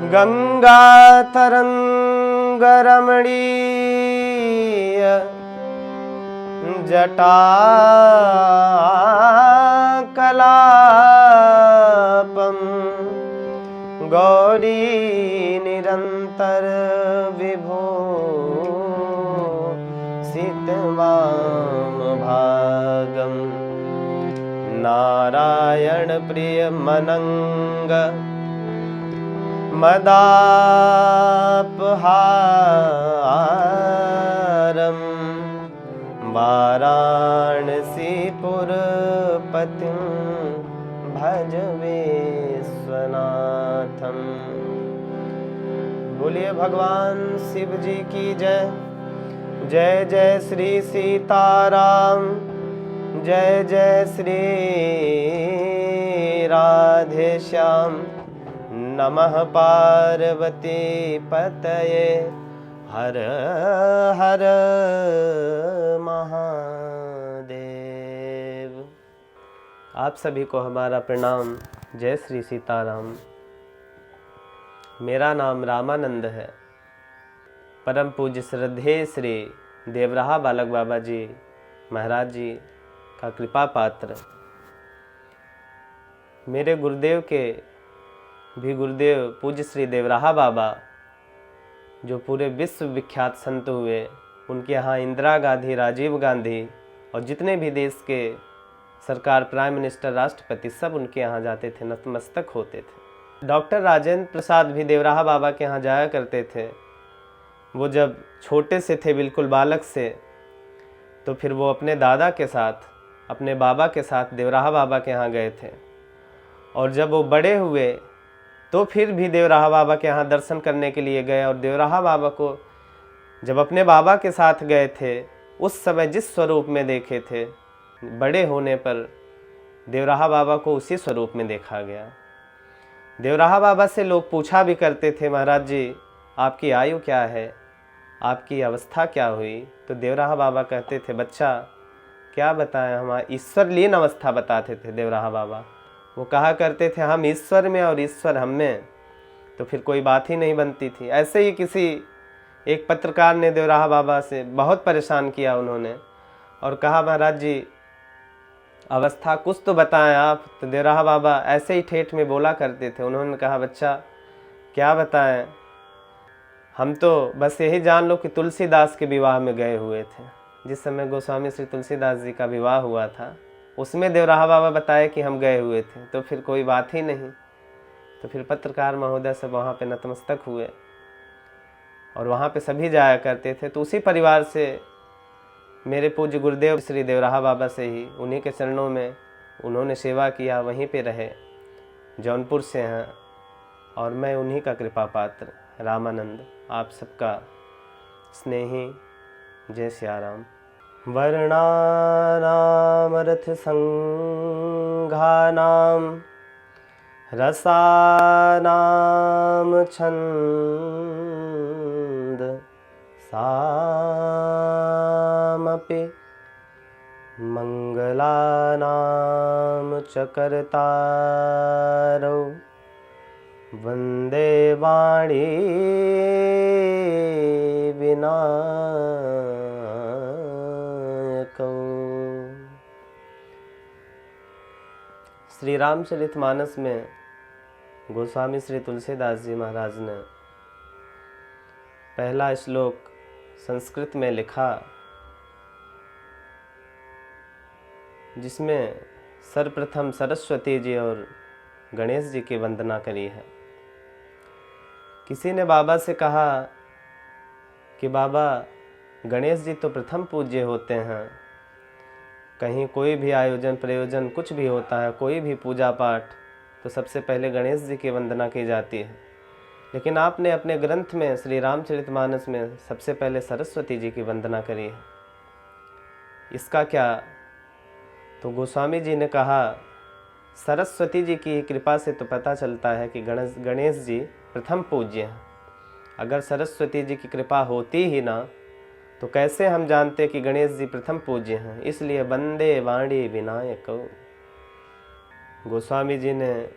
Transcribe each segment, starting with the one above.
गंगातरंगरमणीय जटाकलापं गौरी निरंतर विभो सितवाम नारायण प्रिय मनंग मदापहारम वाराणसीपुरपतिं भज विश्वनाथम। बोलिए भगवान शिव जी की जय। जय जय श्री सीताराम, जय जय श्री राधे श्याम। नमः पार्वती पतये हर हर महादेव। आप सभी को हमारा प्रणाम। जय श्री सीताराम। मेरा नाम रामानंद है। परम पूज्य श्रद्धेय श्री देवराहा बालक बाबा जी महाराज जी का कृपा पात्र, मेरे गुरुदेव के भी गुरुदेव पूज्य श्री देवराहा बाबा, जो पूरे विश्व विख्यात संत हुए। उनके यहाँ इंदिरा गांधी, राजीव गांधी और जितने भी देश के सरकार, प्राइम मिनिस्टर, राष्ट्रपति, सब उनके यहाँ जाते थे, नतमस्तक होते थे। डॉक्टर राजेंद्र प्रसाद भी देवराहा बाबा के यहाँ जाया करते थे। वो जब छोटे से थे, बिल्कुल बालक से, तो फिर वो अपने दादा के साथ, अपने बाबा के साथ देवराहा बाबा के यहाँ गए थे। और जब वो बड़े हुए तो फिर भी देवराहा बाबा के यहाँ दर्शन करने के लिए गए। और देवराहा बाबा को जब अपने बाबा के साथ गए थे, उस समय जिस स्वरूप में देखे थे, बड़े होने पर देवराहा बाबा को उसी स्वरूप में देखा गया। देवराहा बाबा से लोग पूछा भी करते थे, महाराज जी आपकी आयु क्या है, आपकी अवस्था क्या हुई? तो देवराहा बाबा कहते थे, बच्चा क्या बताएं, हमारा ईश्वर लीन अवस्था बताते थे देवराहा बाबा। वो कहा करते थे, हम ईश्वर में और ईश्वर हम में, तो फिर कोई बात ही नहीं बनती थी। ऐसे ही किसी एक पत्रकार ने देवराहा बाबा से बहुत परेशान किया उन्होंने, और कहा महाराज जी अवस्था कुछ तो बताएं आप। तो देवराहा बाबा ऐसे ही ठेठ में बोला करते थे। उन्होंने कहा, बच्चा क्या बताएं, हम तो बस यही जान लो कि तुलसीदास के विवाह में गए हुए थे। जिस समय गोस्वामी श्री तुलसीदास जी का विवाह हुआ था, उसमें देवराहा बाबा बताए कि हम गए हुए थे। तो फिर कोई बात ही नहीं। तो फिर पत्रकार महोदय सब वहाँ पे नतमस्तक हुए, और वहाँ पे सभी जाया करते थे। तो उसी परिवार से मेरे पूज्य गुरुदेव श्री देवराहा बाबा से ही, उन्हीं के चरणों में उन्होंने सेवा किया, वहीं पे रहे। जौनपुर से हैं और मैं उन्हीं का कृपा पात्र रामानंद, आप सबका स्नेही। जय सियाराम। वर्णानामर्थ संघानाम रसानाम छंद सामपि मंगलानाम च कर्तारौ वंदे वाणी विनायकौ। श्री रामचरितमानस में गोस्वामी श्री तुलसीदास जी महाराज ने पहला श्लोक संस्कृत में लिखा, जिसमें सर्वप्रथम सरस्वती जी और गणेश जी की वंदना करी है। किसी ने बाबा से कहा कि बाबा गणेश जी तो प्रथम पूज्य होते हैं, कहीं कोई भी आयोजन प्रयोजन कुछ भी होता है, कोई भी पूजा पाठ, तो सबसे पहले गणेश जी की वंदना की जाती है। लेकिन आपने अपने ग्रंथ में श्री रामचरितमानस में सबसे पहले सरस्वती जी की वंदना करी है, इसका क्या? तो गोस्वामी जी ने कहा, सरस्वती जी की कृपा से तो पता चलता है कि गणेश जी प्रथम पूज्य हैं। अगर सरस्वती जी की कृपा होती ही ना, तो कैसे हम जानते कि गणेश जी प्रथम पूज्य हैं? इसलिए वंदे वाणी विनायक। गोस्वामी जी ने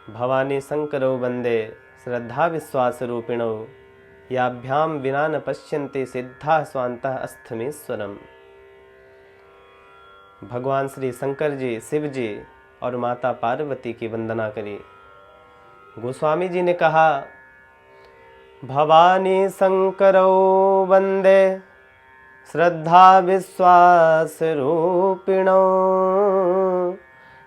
भवानी शंकरौ वंदे श्रद्धा विश्वास रूपिणौ याभ्याम विना न पश्यन्ते सिद्धा स्वांतः अस्थमेश्वरम। भगवान श्री शंकर जी, शिव जी और माता पार्वती की वंदना करी। गोस्वामी जी ने कहा, भवानी शंकरौ वंदे श्रद्धा विश्वास रूपिणौ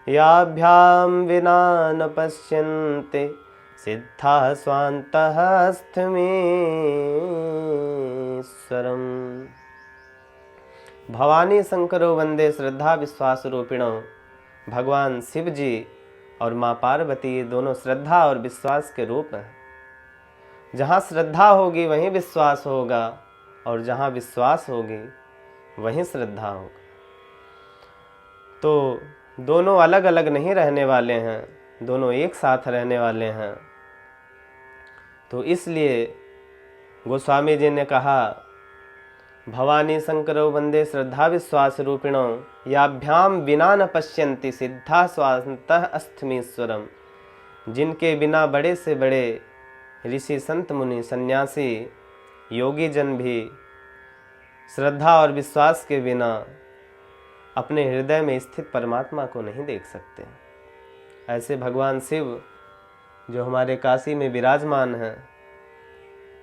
याभ्याम विना न पश्यन्ते सिद्धा स्वांतः अस्थमेश्वरम। भवानी शंकरो वंदे श्रद्धा विश्वास रूपिणो। भगवान शिव जी और माँ पार्वती ये दोनों श्रद्धा और विश्वास के रूप हैं। जहाँ श्रद्धा होगी वहीं विश्वास होगा, और जहाँ विश्वास होगी वहीं श्रद्धा होगा। तो दोनों अलग अलग नहीं रहने वाले हैं, दोनों एक साथ रहने वाले हैं। तो इसलिए गोस्वामी जी ने कहा, भवानी शंकरो वंदे श्रद्धा विश्वास रूपिणो याभ्याम विना न पश्यन्ति सिद्धा स्वांतः अस्थमेश्वरम। जिनके बिना बड़े से बड़े ऋषि संत मुनि सन्यासी योगी जन भी श्रद्धा और विश्वास के बिना अपने हृदय में स्थित परमात्मा को नहीं देख सकते। ऐसे भगवान शिव जो हमारे काशी में विराजमान हैं,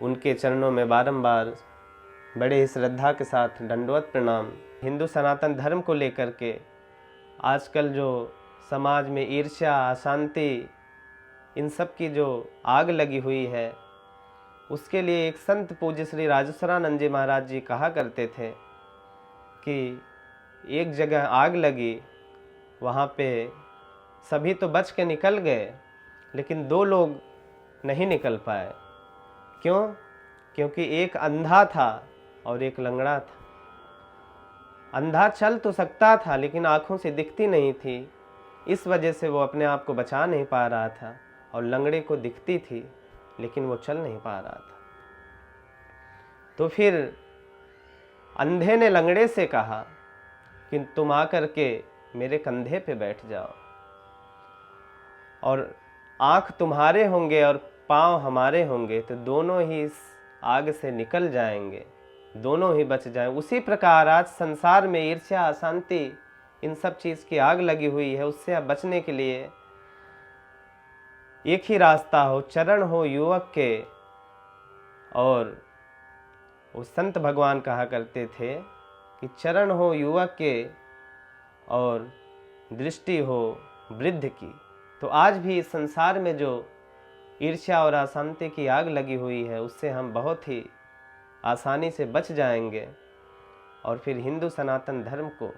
उनके चरणों में बारंबार बड़े ही श्रद्धा के साथ दंडवत प्रणाम। हिंदू सनातन धर्म को लेकर के आजकल जो समाज में ईर्ष्या, अशांति, इन सब की जो आग लगी हुई है, उसके लिए एक संत पूज्य श्री राजेश्वरानंद जी महाराज जी कहा करते थे कि एक जगह आग लगी, वहाँ पे सभी तो बच के निकल गए, लेकिन 2 लोग नहीं निकल पाए। क्यों? क्योंकि एक अंधा था और एक लंगड़ा था। अंधा चल तो सकता था लेकिन आंखों से दिखती नहीं थी, इस वजह से वो अपने आप को बचा नहीं पा रहा था। और लंगड़े को दिखती थी लेकिन वो चल नहीं पा रहा था। तो फिर अंधे ने लंगड़े से कहा कि तुम आकर के मेरे कंधे पे बैठ जाओ, और आँख तुम्हारे होंगे और पाँव हमारे होंगे, तो दोनों ही इस आग से निकल जाएंगे, दोनों ही बच जाएं। उसी प्रकार आज संसार में ईर्ष्या, अशांति, इन सब चीज़ की आग लगी हुई है। उससे अब बचने के लिए एक ही रास्ता हो, चरण हो युवक के। और वो संत भगवान कहा करते थे कि चरण हो युवक के और दृष्टि हो वृद्ध की। तो आज भी इस संसार में जो ईर्ष्या और अशांति की आग लगी हुई है, उससे हम बहुत ही आसानी से बच जाएंगे और फिर हिंदू सनातन धर्म को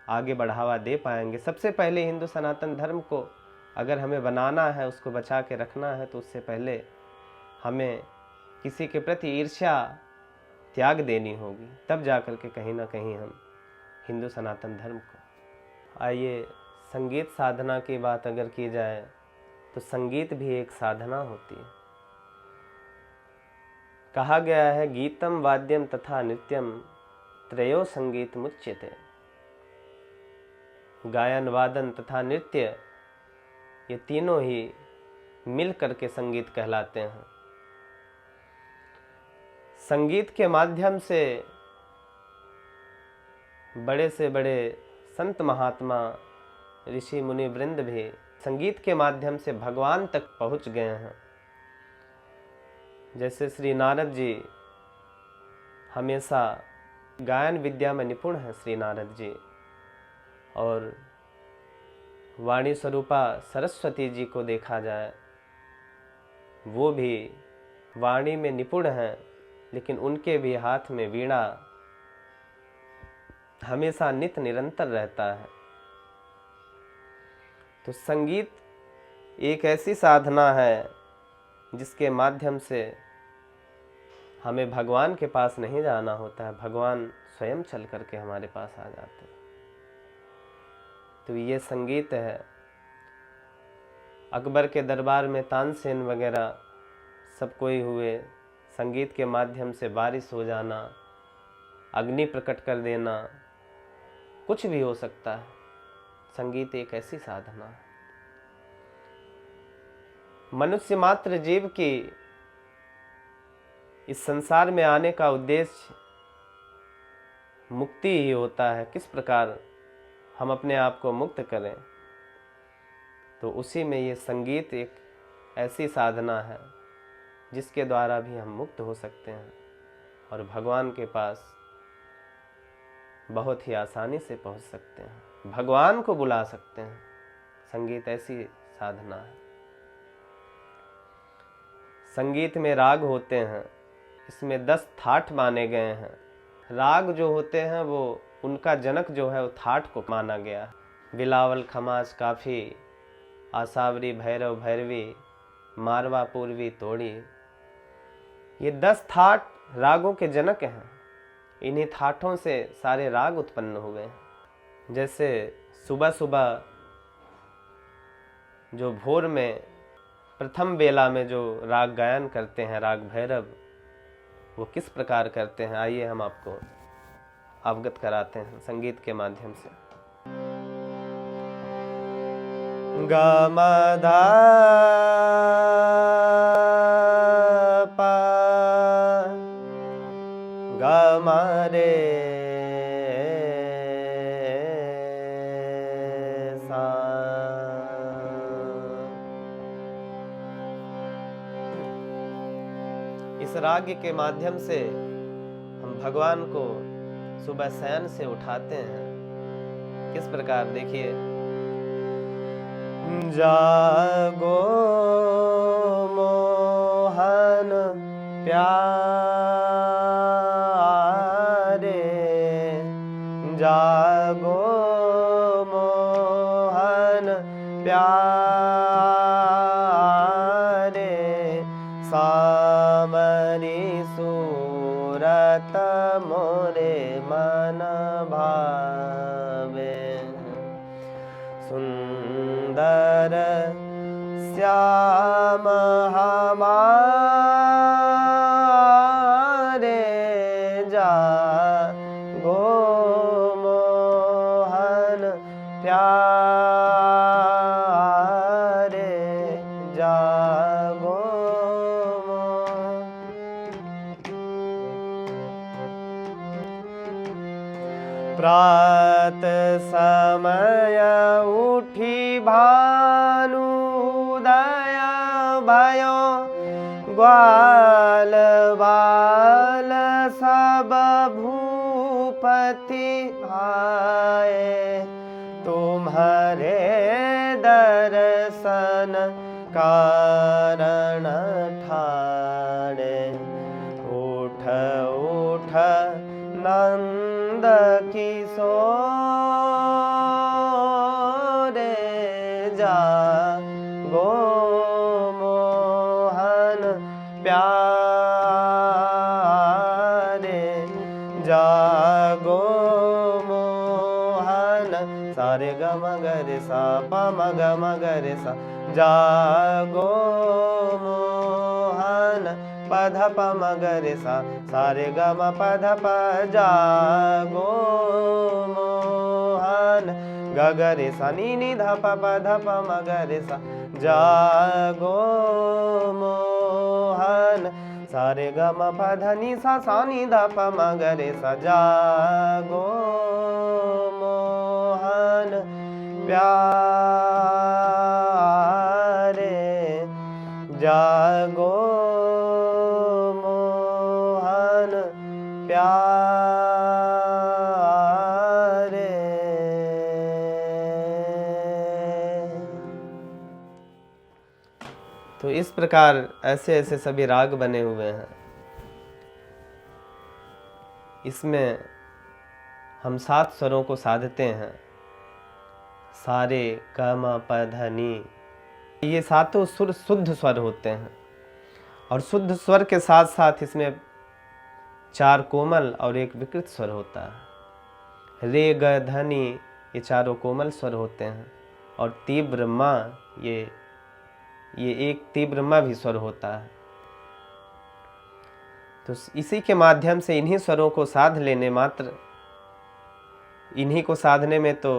आगे बढ़ावा दे पाएंगे। सबसे पहले हिंदू सनातन धर्म को अगर हमें बनाना है, उसको बचा के रखना है, तो उससे पहले हमें किसी के प्रति ईर्ष्या त्याग देनी होगी, तब जा कर के कहीं ना कहीं हम हिंदू सनातन धर्म को। आइए, संगीत साधना की बात अगर की जाए तो संगीत भी एक साधना होती है। कहा गया है, गीतम वाद्यम तथा नृत्यम त्रयो संगीत मुच्यते। गायन, वादन तथा नृत्य, ये तीनों ही मिल करके संगीत कहलाते हैं। संगीत के माध्यम से बड़े से बड़े संत महात्मा, ऋषि मुनि वृंद भी संगीत के माध्यम से भगवान तक पहुंच गए हैं। जैसे श्री नारद जी हमेशा गायन विद्या में निपुण हैं, श्री नारद जी, और वाणी स्वरूपा सरस्वती जी को देखा जाए, वो भी वाणी में निपुण हैं, लेकिन उनके भी हाथ में वीणा हमेशा नित निरंतर रहता है। तो संगीत एक ऐसी साधना है जिसके माध्यम से हमें भगवान के पास नहीं जाना होता है, भगवान स्वयं चल करके हमारे पास आ जाते हैं। तो ये संगीत है। अकबर के दरबार में तानसेन वगैरह सब कोई हुए, संगीत के माध्यम से बारिश हो जाना, अग्नि प्रकट कर देना, कुछ भी हो सकता है। संगीत एक ऐसी साधना है। मनुष्य मात्र जीव की इस संसार में आने का उद्देश्य मुक्ति ही होता है। किस प्रकार हम अपने आप को मुक्त करें, तो उसी में ये संगीत एक ऐसी साधना है जिसके द्वारा भी हम मुक्त हो सकते हैं और भगवान के पास बहुत ही आसानी से पहुंच सकते हैं, भगवान को बुला सकते हैं। संगीत ऐसी साधना है। संगीत में राग होते हैं, इसमें 10 थाट माने गए हैं। राग जो होते हैं वो उनका जनक जो है वो थाट को माना गया है। बिलावल, खमास, काफी, आसावरी, भैरव, भैरवी, मारवा, पूर्वी, तोड़ी, ये 10 थाट रागों के जनक हैं। इन्हीं थाटों से सारे राग उत्पन्न हुए हैं। जैसे सुबह सुबह जो भोर में प्रथम बेला में जो राग गायन करते हैं, राग भैरव, वो किस प्रकार करते हैं, आइए हम आपको अवगत कराते हैं संगीत के माध्यम से। ग म ध प ग म रे सा। इस राग के माध्यम से हम भगवान को सुबह शयन से उठाते हैं। किस प्रकार, देखिए। जागो मोहन प्यारे, जागो मोहन प्यारे, सामरी सूरत मोरे मन भावे, सुंदर श्याम हमारे, जागो मोहन प्यारे, जागो प्रात समय उठी भानुदय भयो, ग्वाल बाल सब भूपति आए, तुम्हारे दर्शन कारण ठाणे, उठ उठ नंद किशोर, जागो मोहन प्यारे, जागो मोहन, सारे ग म ग रे सा प म ग म ग रे सा, जागो मोहन प ध प म ग रे सा, सारे ग म प ध प, जागो मोहन ग ग रे सा नी नी ध प प ध प म ग रे सा, जागो मोहन, सारे ग म प ध नि सा सा नी ध प म ग रे सा, जागो मोहन प्यारे, जागो मोहन प्यारे। तो इस प्रकार ऐसे ऐसे सभी राग बने हुए हैं। इसमें हम 7 स्वरों को साधते हैं, सारे ग म प ध नि। ये सातों सुर शुद्ध स्वर होते हैं और शुद्ध स्वर के साथ साथ इसमें 4 कोमल और 1 विकृत स्वर होता है। रे ग ध नि ये चारों कोमल स्वर होते हैं और तीव्र म ये एक तीव्र म भी स्वर होता है। तो इसी के माध्यम से इन्हीं स्वरों को साध लेने मात्र, इन्हीं को साधने में तो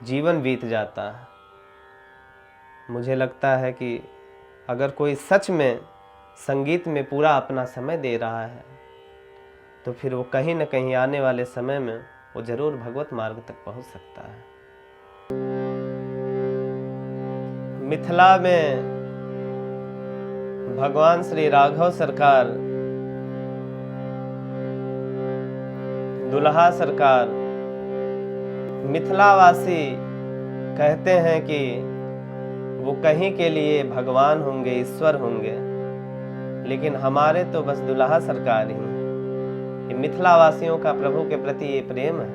जीवन बीत जाता है। मुझे लगता है कि अगर कोई सच में संगीत में पूरा अपना समय दे रहा है तो फिर वो कहीं न कहीं आने वाले समय में वो जरूर भगवत मार्ग तक पहुंच सकता है। मिथिला में भगवान श्री राघव सरकार, दुल्हा सरकार, मिथिलावासी कहते हैं कि वो कहीं के लिए भगवान होंगे, ईश्वर होंगे, लेकिन हमारे तो बस दुल्हा सरकार ही। ये मिथिलावासियों का प्रभु के प्रति ये प्रेम है।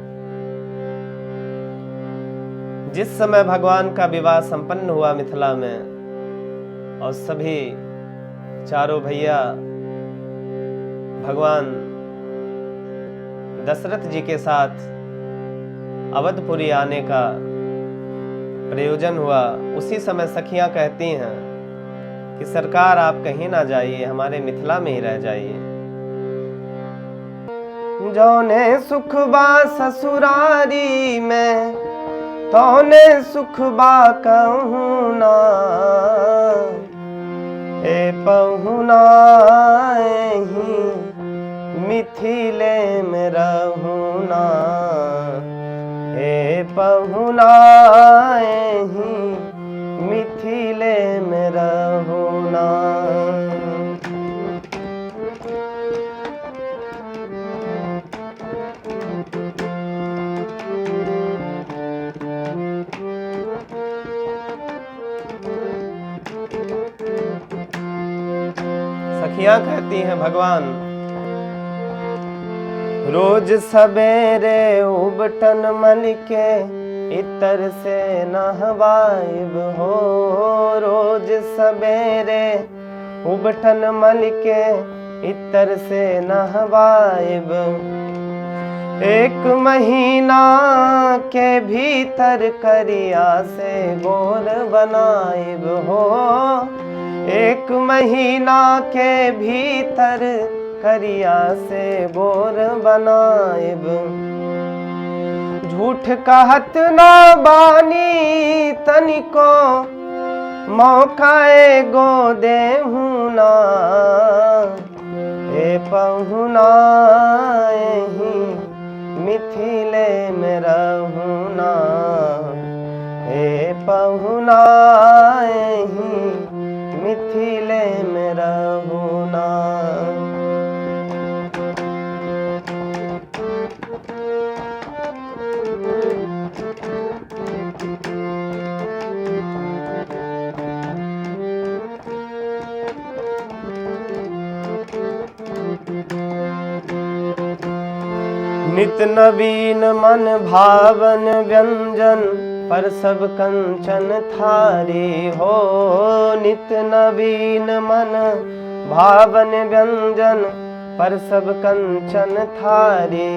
जिस समय भगवान का विवाह संपन्न हुआ मिथिला में और सभी चारों भैया भगवान दशरथ जी के साथ अवधपुरी आने का प्रयोजन हुआ, उसी समय सखियां कहती हैं कि सरकार आप कहीं ना जाइए, हमारे मिथिला में ही रह जाइए। जौने सुख बा ससुरारी में तौने सुख बा कहूँ ना, ए पहुना ही मिथिले में रहूँ ना, ए पहुना ही मिथिले में रहूँ ना। सखियां कहती हैं भगवान रोज सवेरे उबटन मल के इतर से नहवाइब हो, रोज सवेरे उबटन मल के इतर से नहवाइब, एक महीना के भीतर करिया से गोर बनाइब हो, एक महीना के भीतर करिया से गोर बनाइब। झूठ कहत ना बानी तनिको मौकाए गो देहूँ ना, ए पहुना ही मिथिले में रहूँ ना, ए पहुना ही मिथिले में रहूँ ना। नित नवीन मन भावन व्यंजन पर सब कंचन थारी हो, नित नवीन मन भावन व्यंजन पर सब कंचन थारी,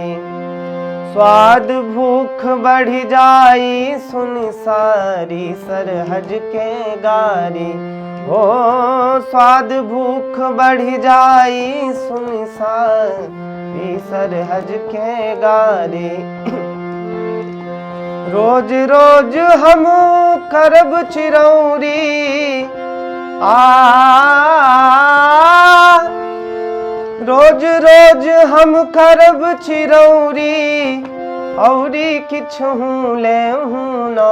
स्वाद भूख बढ़ जाई सुन सारी सरहज के गारी हो, स्वाद भूख बढ़ जाई सुन सारी सरहज के गारी। रोज रोज हम करब चिरौरी रोज रोज हम करब चिरौरी औरी किछुँ लेहूँ ना,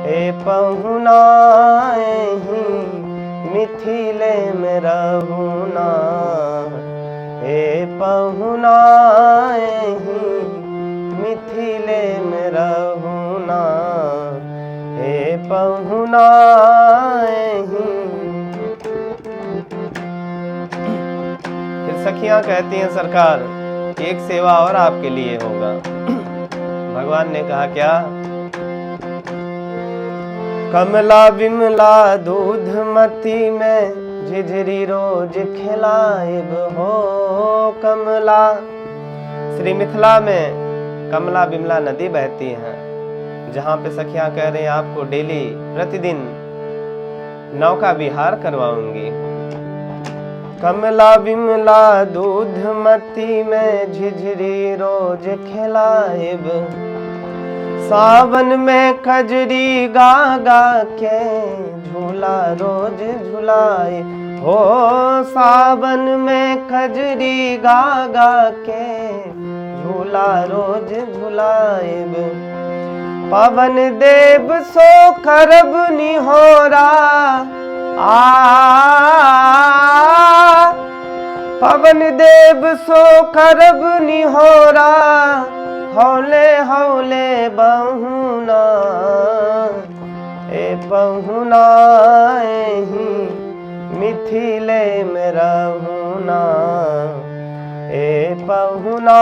ए पहुना ही मिथिले में रहूँ ना, ए पहुना ही मिथिले में रहूँ ना, ए पहुना ही। फिर सखियां कहती हैं सरकार एक सेवा और आपके लिए होगा। भगवान ने कहा क्या? कमला विमला दूध मती में झिझरी रोज खिलाइब हो, कमला श्री मिथिला में कमला विमला नदी बहती है, जहाँ पे सखियां कह रहे हैं आपको डेली प्रतिदिन नौका विहार करवाऊंगी। कमला विमला दूध मती में झिझरी रोज खिलाइब, सावन में खजरी गा गा के झूला रोज झुलाए हो। सावन में खजरी गा गा के झूला रोज झुलाएब। पवन देव सो खरब निहोरा पवन देव सो खरब निहोरा हौले हौले बहुना ए बहुना ही मिथिले में रहुना ए बहुना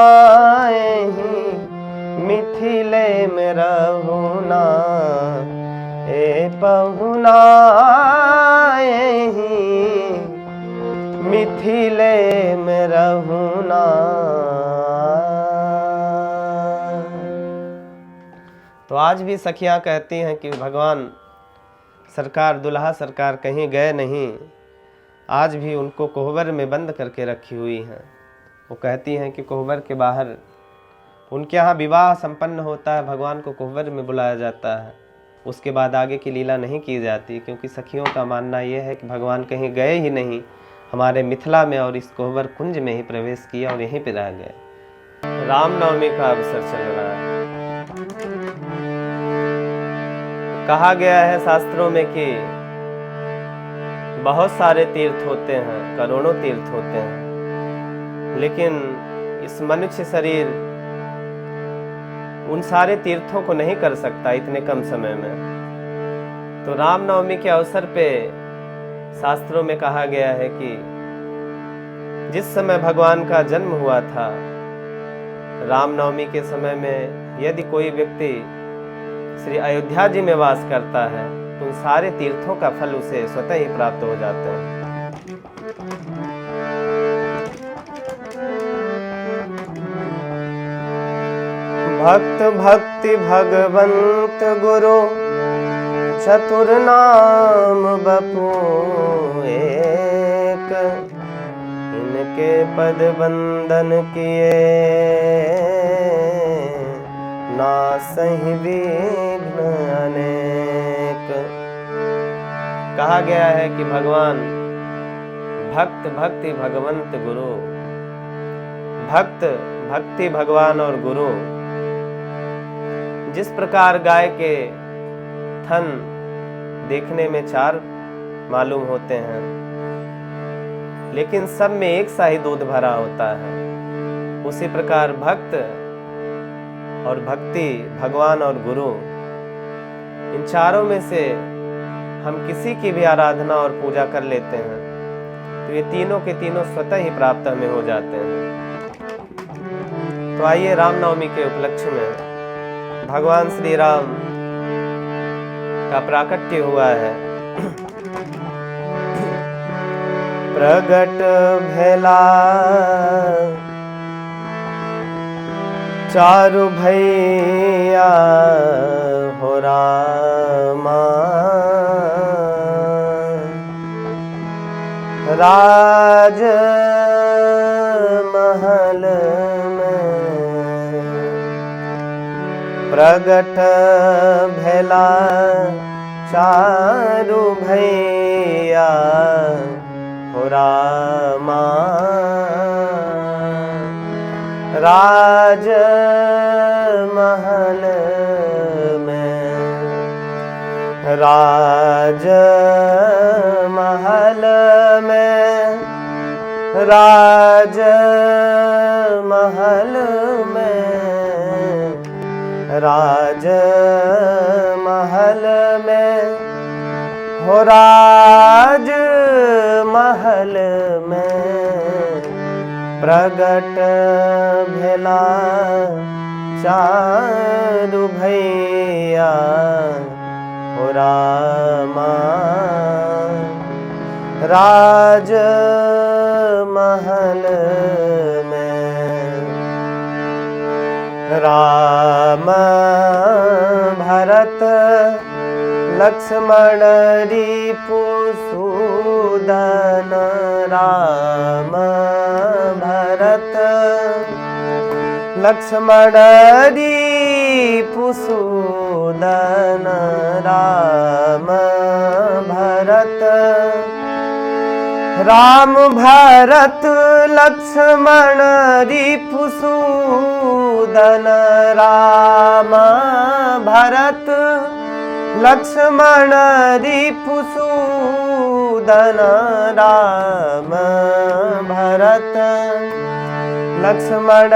ही मिथिले में रहुना ए बहुना ही मिथिले में रहुना। तो आज भी सखियां कहती हैं कि भगवान सरकार, दुल्हा सरकार कहीं गए नहीं, आज भी उनको कोहबर में बंद करके रखी हुई हैं। वो कहती हैं कि कोहबर के बाहर उनके यहाँ विवाह संपन्न होता है, भगवान को कोहबर में बुलाया जाता है, उसके बाद आगे की लीला नहीं की जाती, क्योंकि सखियों का मानना यह है कि भगवान कहीं गए ही नहीं, हमारे मिथिला में और इस कोहबर कुंज में ही प्रवेश किया और यहीं पे रह गए। रामनवमी का अवसर चल रहा है। कहा गया है शास्त्रों में कि बहुत सारे तीर्थ होते हैं, करोड़ों तीर्थ होते हैं, लेकिन इस मनुष्य शरीर उन सारे तीर्थों को नहीं कर सकता इतने कम समय में। तो रामनवमी के अवसर पे शास्त्रों में कहा गया है कि जिस समय भगवान का जन्म हुआ था, रामनवमी के समय में यदि कोई व्यक्ति श्री अयोध्या जी में वास करता है तो उन सारे तीर्थों का फल उसे स्वतः ही प्राप्त हो जाते हैं। भक्त भक्ति भगवंत गुरु चतुर नाम बपू एक, इनके पद बंदन किए नासहि विघ्न अनेक। कहा गया है कि भगवान भक्त भक्ति भगवंत गुरु, भक्त भक्ति भगवान और गुरु। जिस प्रकार गाय के थन देखने में 4 मालूम होते हैं, लेकिन सब में एक सा ही दूध भरा होता है, उसी प्रकार भक्त और भक्ति भगवान और गुरु, इन चारों में से हम किसी की भी आराधना और पूजा कर लेते हैं तो ये तीनों के तीनों स्वतः ही प्राप्त हमें हो जाते हैं। तो आइए रामनवमी के उपलक्ष्य में भगवान श्री राम का प्राकट्य हुआ है। प्रगट भेला चारु भैया हो रामा, राज महल में प्रगट भेला चारु भैया हो रामा, राज महल में, राज महल में, राज महल में, राज महल में हो राज महल में प्रगट भेला चारु भैया हो रामा, राज महल में। राम भरत लक्ष्मण रिपु सूदन, राम भरत लक्ष्मण रिपु सूदन, सूदन राम भरत, राम भरत लक्ष्मण रिपुसूदन, राम भरत लक्ष्मण रिपुसूदन, राम भरत लक्ष्मण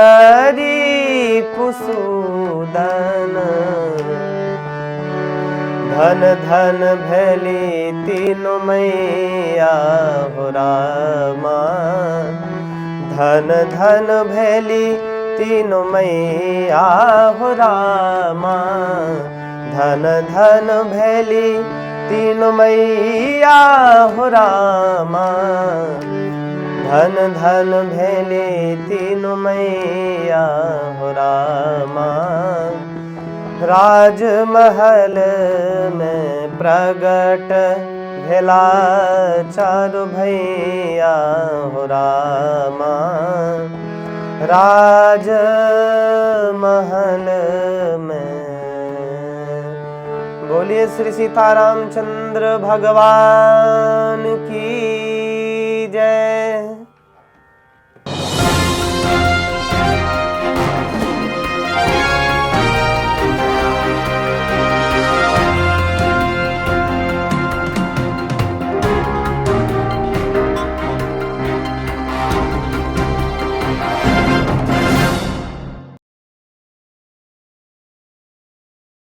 रिपुसूदन। धन धन भैली तीनों मैया हो रामा, धन धन भैली तीनों मैया हो रामा, धन धन भैली तीनों मैया हो रामा, धन धन भैली तीनों मैया हो रामा। राजमहल में प्रगट भेला चारु भैया हो रामा, राजमहल में। बोलिए श्री सीतारामचंद्र भगवान की जय।